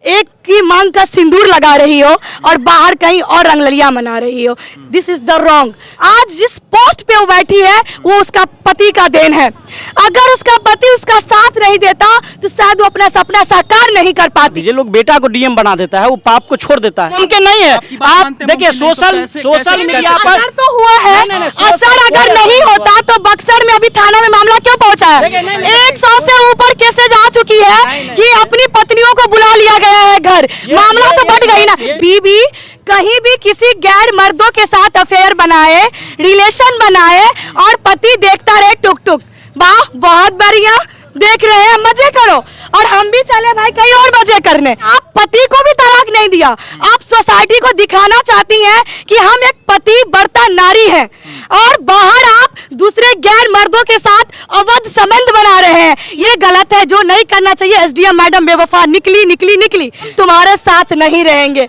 एक की मांग का सिंदूर लगा रही हो और बाहर कहीं और रंगलिया मना रही हो। This is the wrong. आज जिस पोस्ट पे वो बैठी है वो उसका पति का देन है। अगर उसका पति उसका साथ नहीं देता तो शायद वो अपना सपना साकार नहीं कर पाती। ये लोग बेटा को डीएम बना देता है, वो पाप को छोड़ देता है। मुमकिन नहीं है। आप देखिए सोशल मीडिया पर तो हुआ है। असर अगर नहीं होता तो बक्सर में अभी थाना में मामला क्यों पहुंचा है? 100 से ऊपर केसेज आ चुकी है कि अपनी पत्नियों को बुला लिया गया है घर। मामला तो बढ़ गई ना। बीबी कहीं भी किसी गैर मर्दों के साथ अफेयर बनाए, रिलेशन बनाए और पति देखता रहे टुक टुक, वाह बहुत बढ़िया, देख रहे हैं, मजे करो। और हम भी चले भाई कहीं और मजे करने। आप पति को भी तलाक नहीं दिया, आप सोसाइटी को दिखाना चाहती हैं कि हम एक पति बर्ता नारी हैं और बाहर आप दूसरे गैर मर्दों के साथ अवैध संबंध बना रहे हैं। ये गलत है, जो नहीं करना चाहिए। एसडीएम मैडम बेवफा निकली निकली निकली, तुम्हारे साथ नहीं रहेंगे।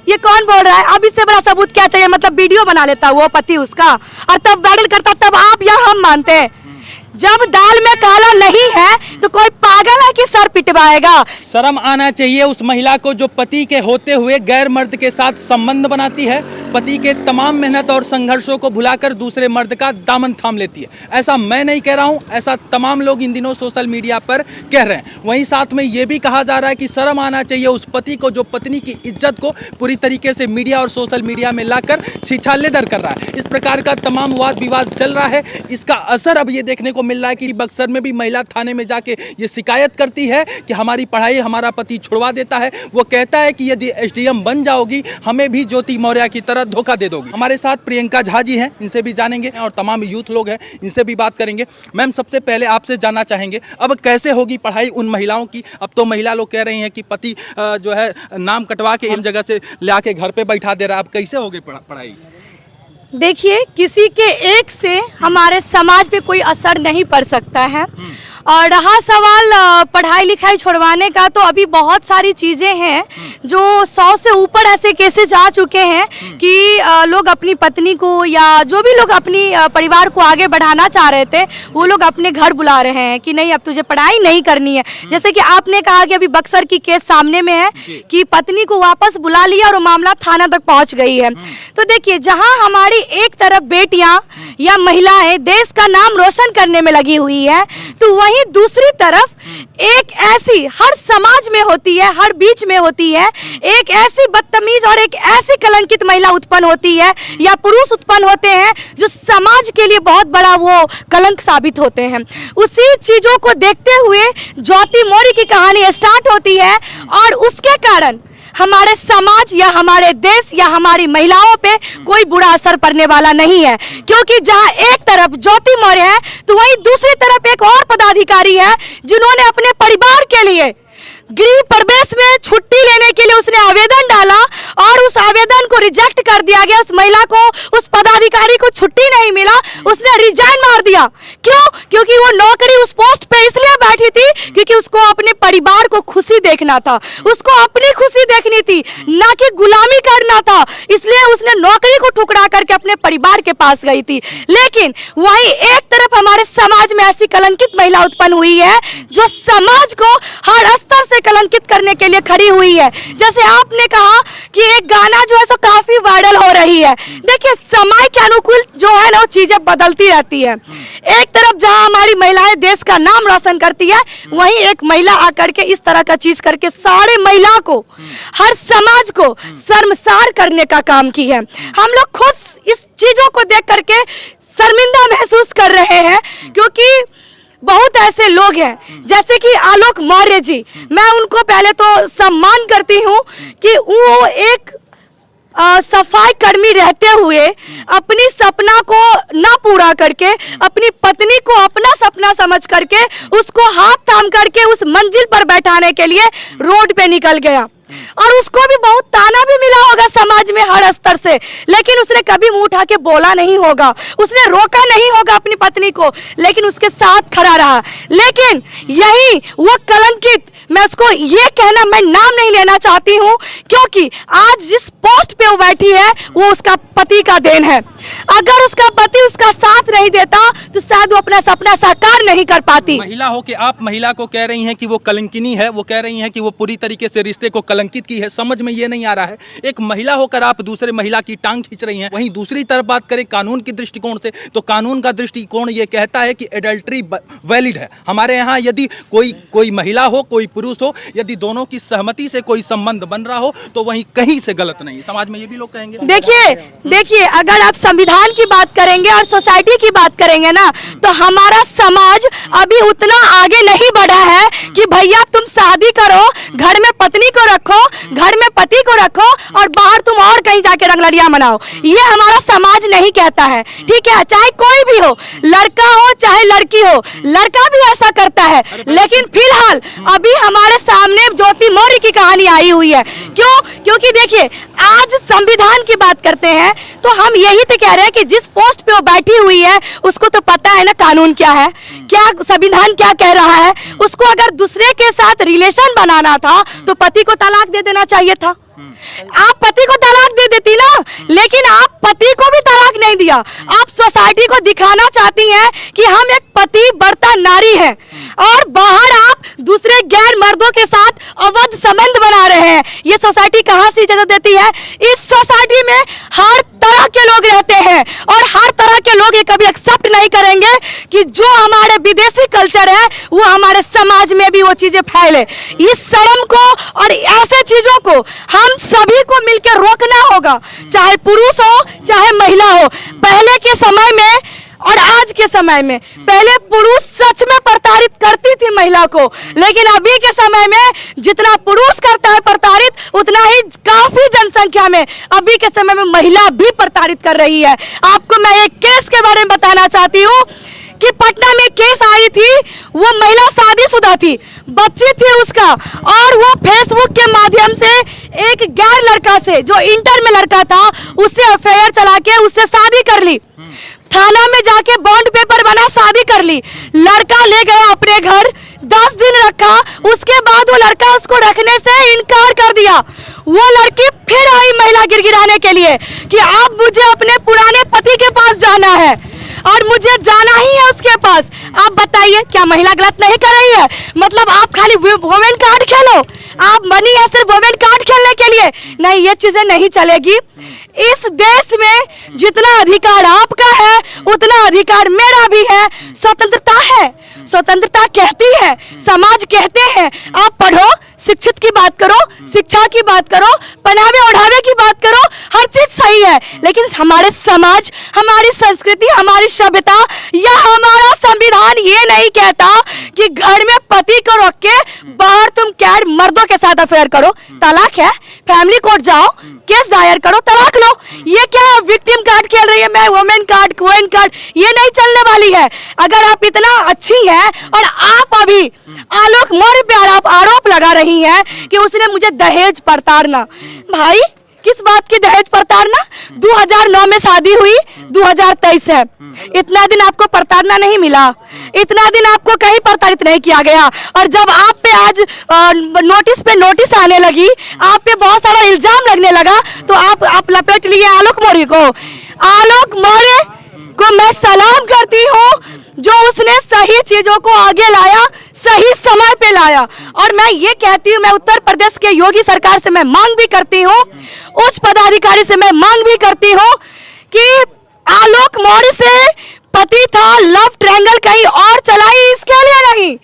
ये कौन बोल रहा है? अब इससे बड़ा सबूत क्या चाहिए? मतलब वीडियो बना लेता वो पति उसका और तब वायरल करता, तब आप या हम मानते हैं। जब दाल में काला नहीं है तो कोई पागल है कि सर पिटवाएगा। शर्म आना चाहिए उस महिला को जो पति के होते हुए गैर मर्द के साथ संबंध बनाती है, पति के तमाम मेहनत और संघर्षों को भुलाकर दूसरे मर्द का दामन थाम लेती है। ऐसा मैं नहीं कह रहा हूं, ऐसा तमाम लोग इन दिनों सोशल मीडिया पर कह रहे हैं। वहीं साथ में ये भी कहा जा रहा है कि शर्म आना चाहिए उस पति को जो पत्नी की इज्जत को पूरी तरीके से मीडिया और सोशल मीडिया में लाकर छीछालेदर कर रहा है। इस प्रकार का तमाम वाद विवाद चल रहा है। इसका असर अब ये देखने को मिल रहा है कि बक्सर में भी महिला थाने में जाके ये शिकायत करती है कि हमारी पढ़ाई हमारा पति छुड़वा देता है। वो कहता है कि यदि एसडीएम बन जाओगी हमें भी ज्योति मौर्य की तरह धोखा दे दोगी। हमारे साथ प्रियंका झा जी हैं, इनसे भी जानेंगे और तमाम यूथ लोग हैं, इनसे भी बात करेंगे। मैम, सबसे पहले आपसे जानना चाहेंगे अब कैसे होगी पढ़ाई उन महिलाओं की? अब तो महिला लोग कह रही हैं कि पति जो है नाम कटवा के इन जगह से ला के घर पे बैठा दे रहा है। अब कैसे होगी पढ़ाई? देखिए, किसी के एक से हमारे समाज पे कोई असर नहीं पड़ सकता है। और रहा सवाल पढ़ाई लिखाई छुड़वाने का, तो अभी बहुत सारी चीज़ें हैं जो 100 से ऊपर ऐसे केसेज आ चुके हैं कि लोग अपनी पत्नी को या जो भी लोग अपनी परिवार को आगे बढ़ाना चाह रहे थे वो लोग अपने घर बुला रहे हैं कि नहीं अब तुझे पढ़ाई नहीं करनी है। जैसे कि आपने कहा कि अभी बक्सर की केस सामने में है कि पत्नी को वापस बुला लिया और वो मामला थाना तक पहुंच गई है। तो देखिए, जहां हमारी एक तरफ बेटियां या महिलाएं देश का नाम रोशन करने में लगी हुई है, तो वहीं दूसरी तरफ एक ऐसी हर समाज में होती है, हर बीच में होती है, एक ऐसी बदतमीज और एक ऐसी कलंकित महिला उत्पन्न होती है या पुरुष उत्पन्न होते हैं जो समाज के लिए बहुत बड़ा वो कलंक साबित होते हैं। उसी चीजों को देखते हुए ज्योति मौर्य की कहानी स्टार्ट होती है और उसके कारण हमारे समाज या हमारे देश या हमारी महिलाओं पे कोई बुरा असर पड़ने वाला नहीं है। क्योंकि जहां एक तरफ ज्योति मौर्य है तो वहीं दूसरी तरफ एक और पदाधिकारी है जिन्होंने अपने परिवार के लिए गृह प्रवेश में छुट्टी लेने के लिए उसने आवेदन डाला और उस आवेदन को रिजेक्ट कर दिया गया। उस महिला को, उस पदाधिकारी को छुट्टी नहीं मिला, उसने रिजाइन मार दिया। क्यों? क्योंकि वो नौकरी उस पोस्ट पे इसलिए बैठी थी क्योंकि उसको अपने परिवार को खुशी देखना था, उसको अपनी खुशी देखनी थी, ना कि गुलामी करना था। इसलिए उसने नौकरी को ठुकरा करके अपने परिवार के पास गई थी। लेकिन वहीं एक तरफ हमारे समाज में ऐसी कलंकित महिला उत्पन्न हुई है जो समाज को हर स्तर से कलंकित करने के लिए खड़ी हुई है। जैसे आपने कहा कि एक गाना जो है सो काफी वायरल हो रही है। देखिए, समय के अनुकूल जो है ना वो चीजें बदलती रहती है। एक तरफ जहां हमारी महिलाएं देश का नाम रोशन करती है, वहीं एक महिला आकर के इस तरह का चीज करके सारे महिला को, हर समाज को शर्मसार करने का काम की है। हम लोग खुद इस चीजों को देख करके शर्मिंदा महसूस कर रहे हैं क्योंकि बहुत ऐसे लोग हैं जैसे कि आलोक मौर्य जी। मैं उनको पहले तो सम्मान करती हूँ कि वो एक सफाई कर्मी रहते हुए अपनी सपना को ना पूरा करके अपनी पत्नी को अपना सपना समझ करके उसको हाथ थाम करके उस मंजिल पर बैठाने के लिए रोड पे निकल गया। और उसको भी बहुत ताना भी मिला होगा समाज में हर स्तर से, लेकिन उसने कभी मुंह उठा के बोला नहीं होगा, उसने रोका नहीं होगा अपनी पत्नी को, लेकिन उसके साथ खड़ा रहा। लेकिन यही वो कलंकित, मैं उसको ये कहना, मैं नाम नहीं लेना देना चाहती हूँ, क्योंकि आज जिस पोस्ट पे वो बैठी है वो उसका पति का देन है। अगर उसका पति उसका साथ नहीं देता तो शायद वो अपना सपना साकार नहीं कर पाती। महिला हो कि आप महिला को कह रही हैं कि वो कलंकिनी है, वो कह रही हैं कि वो पूरी तरीके से रिश्ते को कलंकित की है, समझ में ये नहीं आ रहा है। एक महिला होकर आप दूसरे महिला की टांग खींच रही हैं। वहीं दूसरी तरफ बात करें कानून के दृष्टिकोण से, तो कानून का दृष्टिकोण ये कहता है कि एडल्ट्री वैलिड है। हमारे यहाँ यदि कोई महिला हो कोई पुरुष हो, यदि दोनों की सहमति से कोई संबंध बन रहा हो तो वहीं कहीं से गलत नहीं। समाज में ये भी लोग कहेंगे। देखिए अगर आप संविधान की बात करेंगे और सोसाइटी की बात करेंगे ना, तो हमारा समाज अभी उतना आगे नहीं बढ़ा है कि भैया तुम शादी करो, घर में पत्नी को रखो, घर में पति को रखो और बाहर तुम और कहीं जाके रंगललिया मनाओ। ये हमारा समाज नहीं कहता है, ठीक है। चाहे कोई भी हो, लड़का हो चाहे लड़की हो, लड़का भी ऐसा करता है। लेकिन फिलहाल अभी हमारे सामने ज्योति मौर्य की कहानी आई हुई है। क्यों? क्योंकि देखिए आज संविधान की बात करते हैं तो हम यही तो कह रहे हैं कि जिस पोस्ट पे वो बैठी हुई है उसको तो पता है ना कानून क्या है, क्या संविधान क्या कह रहा है। उसको अगर दूसरे के साथ रिलेशन बनाना था तो पति को तलाक दे देना चाहिए था। आप पति को तलाक दे देती ना, लेकिन आप पति को भी तलाक नहीं दिया। आप सोसाइटी को दिखाना चाहती हैं कि हम एक पति बढ़ता नारी है और बाहर आप दूसरे गैर मर्दों के साथ अवैध संबंध बना रहे हैं। ये सोसाइटी कहां से इजाजत देती है? इस सोसाइटी में हर तरह के लोग रहते हैं और हर तरह के लोग ये कभी एक्सेप्ट नहीं करेंगे कि जो हमारे विदेशी कल्चर है वो हमारे समाज में भी वो चीजें फैले। इस शर्म को और ऐसे चीजों को हम सभी को मिलकर रोकना होगा, चाहे पुरुष हो चाहे महिला हो। पहले के समय में और आज के समय में, पहले पुरुष सच में प्रताड़ित करती थी महिला को, लेकिन अभी के समय में जितना पुरुष करता है प्रताड़ित, उतना ही काफी जनसंख्या में अभी के समय में महिला भी प्रताड़ित कर रही है। आपको मैं एक केस के बारे में बताना चाहती हूँ कि पटना में केस आई थी। वो महिला शादीशुदा थी, बच्ची थी उसका, और वो फेसबुक के माध्यम से एक गैर लड़का से, जो इंटर में लड़का था, उससे अफेयर चला के उससे शादी कर ली। थाना में जाके बॉन्ड पेपर बना, शादी कर ली। लड़का ले गया अपने घर, 10 दिन रखा, उसके बाद वो लड़का उसको रखने से इनकार कर दिया। वो लड़की फिर आई महिला गिड़गिड़ाने के लिए कि अब मुझे अपने पुराने पति के पास जाना है और मुझे जाना ही है उसके पास। आप बताइए क्या महिला गलत नहीं कर रही है? मतलब आप खाली वुमेन कार्ड खेलो, आप बनी है सिर्फ वुमेन कार्ड खेलने के लिए? नहीं, ये चीजें नहीं चलेगी। इस देश में जितना अधिकार आपका है उतना अधिकार मेरा भी है। स्वतंत्रता है, स्वतंत्रता कहती है, समाज कहते हैं आप पढ़ो, शिक्षित की बात करो, शिक्षा की बात करो, पहनावे ओढ़ावे की बात करो, हर चीज सही है। लेकिन हमारे समाज, हमारी संस्कृति, हमारी सभ्यता या हमारा संविधान ये नहीं कहता कि घर में पति को रख के बाहर तुम गैर मर्दों के साथ अफेयर करो। तलाक है, फैमिली कोर्ट जाओ, केस दायर करो, तलाक लो। ये क्या विक्टिम कार्ड खेल रही है? मैं वुमेन कार्ड, क्वीन कार्ड, ये नहीं चलने वाली है। अगर आप इतना अच्छी हैं और आप अभी आलोक मौर्य पे आप आरोप लगा रही हैं कि उसने मुझे दहेज प्रताड़ना, भाई किस बात की दहेज प्रताड़ना? 2009 में शादी हुई, 2023 है। इतना दिन आपको प्रताड़ना नहीं मिला, इतना दिन आपको कहीं प्रताड़ित नहीं किया गया। और जब आप पे आज नोटिस पे नोटिस आने लगी, आप पे बहुत सारा इल्जाम लगने लगा, तो आप लपेट लिए आलोक मौर्य को। आलोक मौर्य को मैं सलाम करती हूँ जो उसने सही चीजों को आगे लाया, सही समय पे लाया। और मैं ये कहती हूँ, मैं उत्तर प्रदेश के योगी सरकार से मैं मांग भी करती हूँ, उच्च पदाधिकारी से मैं मांग भी करती हूँ कि आलोक मौर्य से पति था, लव ट्रायंगल कहीं और चलाई इसके लिए नहीं,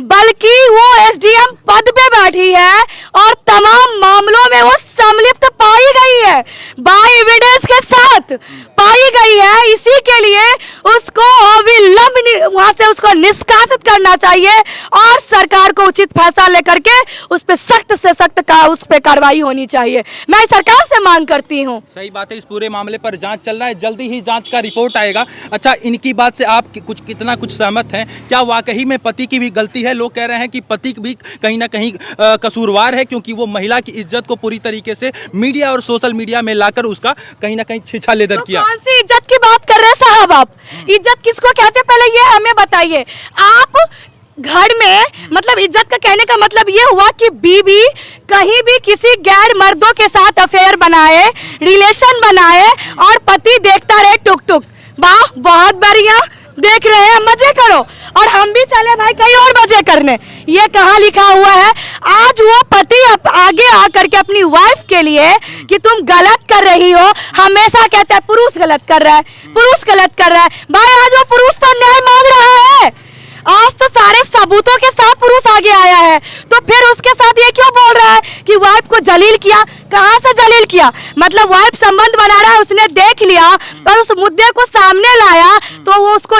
बल्कि वो एसडीएम पद पे बैठी है और तमाम मामलों में वो सम्मिलित पाई गई है, बाय एविडेंस के साथ पाई गई है। इसी के लिए उसको अविलंब वहां से उसको निष्कासित करना चाहिए और सरकार को उचित फैसला लेकर के उस पर सख्त से सख्त उस पर कार्रवाई होनी चाहिए। मैं सरकार से मांग करती हूँ। सही बात है, इस पूरे मामले पर जांच चल रहा है, जल्दी ही जांच का रिपोर्ट आएगा। अच्छा, इनकी बात से आप कितना कुछ सहमत हैं? क्या वाकई में पति की भी गलती है? लोग कह रहे हैं कि पति भी कहीं ना कहीं कसूरवार है, क्योंकि वो महिला की इज्जत को पूरी तरीके से मीडिया और सोशल मीडिया में लाकर उसका कहीं ना कहीं छीछा लेदर किया। कौन सी इज्जत की बात कर रहे हैं साहब? आप इज्जत किसको कहते हैं पहले ये हमें बताइए। आप घर में मतलब इज्जत का कहने का मतलब ये हुआ कि बीवी कहीं भी किसी गैर मर्दों के साथ अफेयर बनाए, रिलेशन बनाए और पति देखता रहे टुक टुक। वाह, बहुत बढ़िया, देख रहे हैं, मजे करो और हम भी चले भाई कहीं और मजे करने। ये कहाँ लिखा हुआ है? आज वो पति आगे आकर के अपनी वाइफ के लिए कि तुम गलत कर रही हो, हमेशा कहता है पुरुष गलत कर रहा है, पुरुष गलत कर रहा है। भाई आज वो पुरुष तो न्याय मांग रहा है, आज तो सारे सबूतों के साथ पुरुष आगे आया है, तो फिर उसके साथ ये क्यों बोल रहा है कि वाइफ को जलील किया? कहाँ से जलील किया? मतलब वाइफ संबंध बना रहा है, उसने देख लिया और उस मुद्दे को सामने लाया तो वो उसको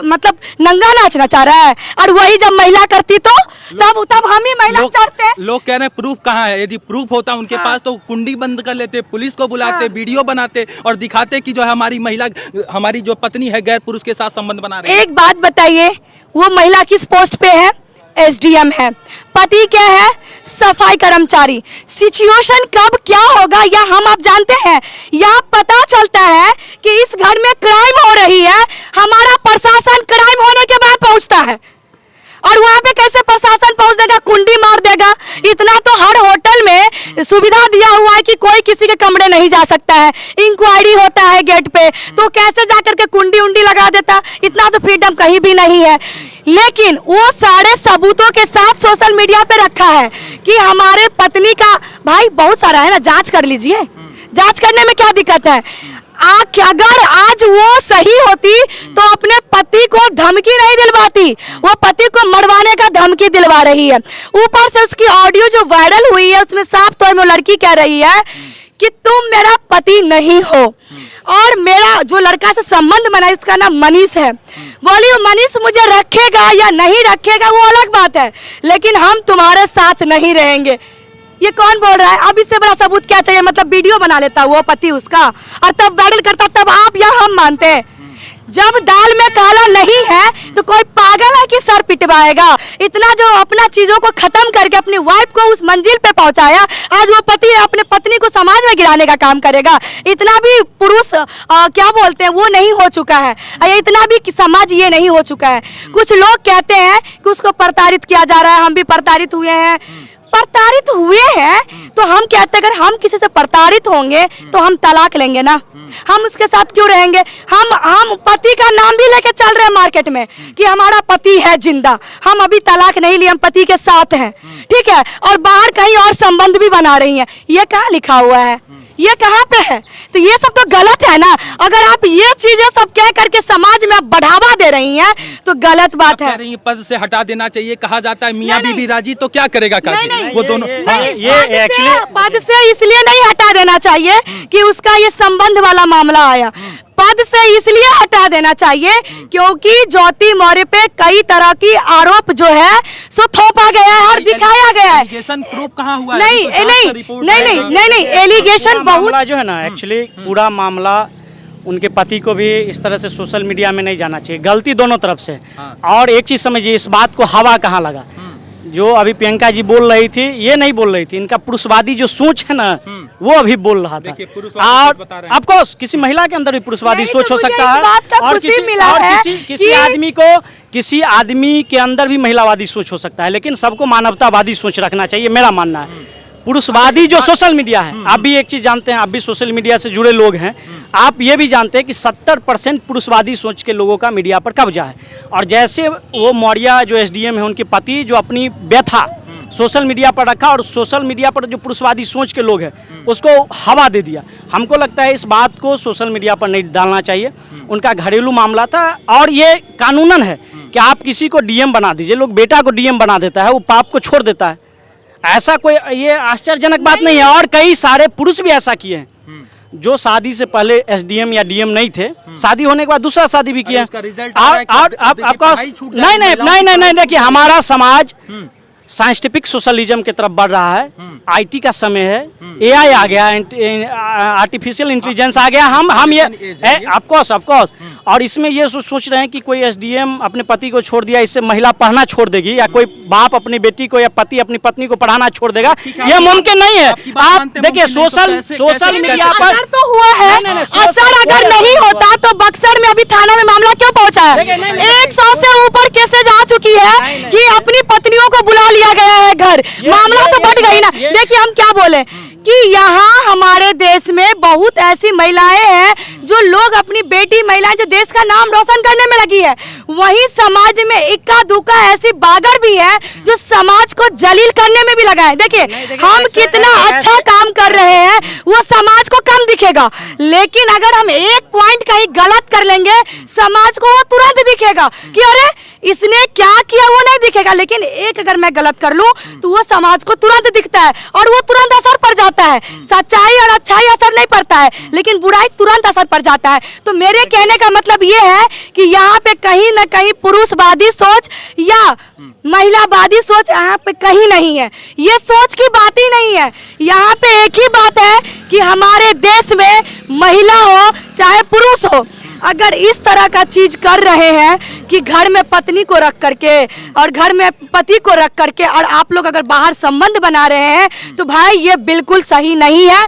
मतलब नंगा नाचना चाह रहा है। और वही जब महिला करती तो तब हम ही महिला चाहते। लोग कह रहे हैं प्रूफ कहाँ है? यदि प्रूफ होता उनके पास तो कुंडी बंद कर लेते, पुलिस को बुलाते, वीडियो बनाते और दिखाते कि जो है हमारी महिला, हमारी जो पत्नी है गैर पुरुष के साथ संबंध बना रही है। एक बात बताइए, वो महिला किस पोस्ट पे है? एसडीएम है। पति क्या है? सफाई कर्मचारी। सिचुएशन कब क्या होगा या हम आप जानते हैं? यहाँ पता चलता है कि इस घर में क्राइम हो रही है, हमारा प्रशासन क्राइम होने के बाद पहुंचता है और वहां पे कैसे प्रशासन पहुंच देगा? कुंडी मार देगा। इतना तो हर होटल में सुविधा दिया हुआ है कि कोई किसी के कमरे नहीं जा सकता है, इंक्वायरी होता है गेट पे, तो कैसे जाकर के कुंडी उंडी लगा देता? इतना तो फ्रीडम कहीं भी नहीं है। लेकिन वो सारे सबूतों के साथ सोशल मीडिया पे रखा है कि हमारे पत्नी का, भाई बहुत सारा है ना, जांच कर लीजिए, जांच करने में क्या दिक्कत है? अगर आज वो सही होती तो अपने पति को धमकी नहीं दिलवाती, वो पति को मरवाने का धमकी दिलवा रही है। ऊपर से उसकी ऑडियो जो वायरल हुई है उसमें साफ तौर में वो लड़की कह रही है कि तुम मेरा पति नहीं हो और मेरा जो लड़का से संबंध बना है उसका नाम मनीष है। बोली वो मनीष मुझे रखेगा या नहीं रखेगा वो अलग बात है, लेकिन हम तुम्हारे साथ नहीं रहेंगे। ये कौन बोल रहा है? अब इससे बड़ा सबूत क्या चाहिए? मतलब वीडियो बना लेता वो पति उसका और तब वायरल करता, तब आप या हम मानते हैं। जब दाल में काला नहीं है तो कोई पागल है कि सर पिटवाएगा? इतना जो अपना चीजों को खत्म करके अपनी वाइफ को उस मंजिल पे पहुंचाया, आज वो पति अपने पत्नी को समाज में गिराने का काम करेगा? इतना भी पुरुष क्या बोलते हैं वो नहीं हो चुका है, इतना भी समाज ये नहीं हो चुका है। कुछ लोग कहते हैं कि उसको प्रताड़ित किया जा रहा है, हम भी प्रताड़ित हुए हैं। प्रताड़ित हुए हैं तो हम कहते हैं अगर हम किसी से प्रताड़ित होंगे तो हम तलाक लेंगे ना, हम उसके साथ क्यों रहेंगे? हम पति का नाम भी लेके चल रहे हैं मार्केट में कि हमारा पति है जिंदा, हम अभी तलाक नहीं लिए, हम पति के साथ हैं, ठीक है, और बाहर कहीं और संबंध भी बना रही हैं। ये कहाँ लिखा हुआ है? ये कहाँ पे है? तो ये सब तो गलत है ना। अगर आप ये चीजें सब कह करके समाज में आप बढ़ावा दे रही हैं तो गलत बात है। पद से हटा देना चाहिए कहा जाता है, मियाँ बीवी राजी तो क्या करेगा काजी? वो दोनों ये एक्चुअली पद से इसलिए नहीं हटा देना चाहिए कि उसका ये संबंध वाला मामला आया। पद से इसलिए हटा देना चाहिए क्योंकि ज्योति मौर्य पे कई तरह की आरोप जो है सो थोपा गया है और दिखाया गया है। एलिगेशन प्रूफ कहाँ हुआ? नहीं, एलिगेशन बहुत जो है ना, एक्चुअली पूरा मामला उनके पति को भी इस तरह से सोशल मीडिया में नहीं जाना चाहिए, गलती दोनों तरफ से। और एक चीज समझिए, इस बात को हवा कहाँ लगा? जो अभी प्रियंका जी बोल रही थी ये नहीं बोल रही थी, इनका पुरुषवादी जो सोच है ना वो अभी बोल रहा था। और ऑफ कोर्स किसी महिला के अंदर भी पुरुषवादी सोच हो सकता है और किसी आदमी के अंदर भी महिलावादी सोच हो सकता है, लेकिन सबको मानवतावादी सोच रखना चाहिए, मेरा मानना है। पुरुषवादी जो सोशल मीडिया है, आप भी एक चीज जानते हैं, आप भी सोशल मीडिया से जुड़े लोग हैं, आप ये भी जानते हैं कि 70% पुरुषवादी सोच के लोगों का मीडिया पर कब्जा है। और जैसे वो मौर्य जो एसडीएम है, उनके पति जो अपनी व्यथा सोशल मीडिया पर रखा और सोशल मीडिया पर जो पुरुषवादी सोच के लोग हैं उसको हवा दे दिया। हमको लगता है इस बात को सोशल मीडिया पर नहीं डालना चाहिए। उनका घरेलू मामला था और ये कानूनन है कि आप किसी को डीएम बना दीजिए। लोग बेटा को डीएम बना देता है, वो पाप को छोड़ देता है, ऐसा कोई ये आश्चर्यजनक बात नहीं है। और कई सारे पुरुष भी ऐसा किए हैं जो शादी से पहले एसडीएम या डीएम नहीं थे, शादी होने के बाद दूसरा शादी भी किया। नहीं, देखिए हमारा समाज साइंटिफिक सोशलिज्म की तरफ बढ़ रहा है, आईटी का समय है, एआई आ गया, आर्टिफिशियल इंटेलिजेंस आ गया, हम ये ऑफ कोर्स और इसमें ये सोच रहे हैं कि कोई एसडीएम अपने पति को छोड़ दिया, इससे महिला पढ़ना छोड़ देगी, या कोई बाप अपनी बेटी को या पति अपनी पत्नी को पढ़ाना छोड़ देगा, ये मुमकिन नहीं है। आप देखिए सोशल मीडिया पर असर तो हुआ है, असर अगर नहीं होता तो बक्सर में अभी थाना में मामला क्यों पहुंचा है? 100 से ऊपर केसेज आ चुकी है कि अपनी पत्नियों को बुला लिया गया है घर, मामला तो बढ़ गई ना। देखिए हम क्या बोले कि यहाँ हमारे देश में बहुत ऐसी महिलाएं हैं जो लोग अपनी बेटी महिलाएं जो देश का नाम रोशन करने में लगी है, वहीं समाज में इक्का दुक्का ऐसी बागर भी है जो समाज को जलील करने में भी लगा है। देखिए हम कितना अच्छा काम कर रहे हैं वो समाज को कम दिखेगा, लेकिन अगर हम एक पॉइंट कहीं गलत कर लेंगे समाज को वो तुरंत दिखेगा कि अरे इसने क्या किया, वो नहीं दिखेगा। लेकिन एक अगर मैं गलत कर लूं तो वो समाज को तुरंत दिखता है और वो तुरंत असर पड़ जाता है। सच्चाई और अच्छाई असर नहीं पड़ता है, लेकिन बुराई तुरंत असर पड़ जाता है। तो मेरे कहने का मतलब ये है कि यहाँ पे कहीं ना कहीं पुरुषवादी सोच या महिलावादी सोच यहाँ पे कहीं नहीं है, ये सोच की बात ही नहीं है। यहाँ पे एक ही बात है कि हमारे देश में महिला हो चाहे पुरुष हो, अगर इस तरह का चीज कर रहे हैं कि घर में पत्नी को रख करके और घर में पति को रख करके और आप लोग अगर बाहर संबंध बना रहे हैं तो भाई ये बिल्कुल सही नहीं है।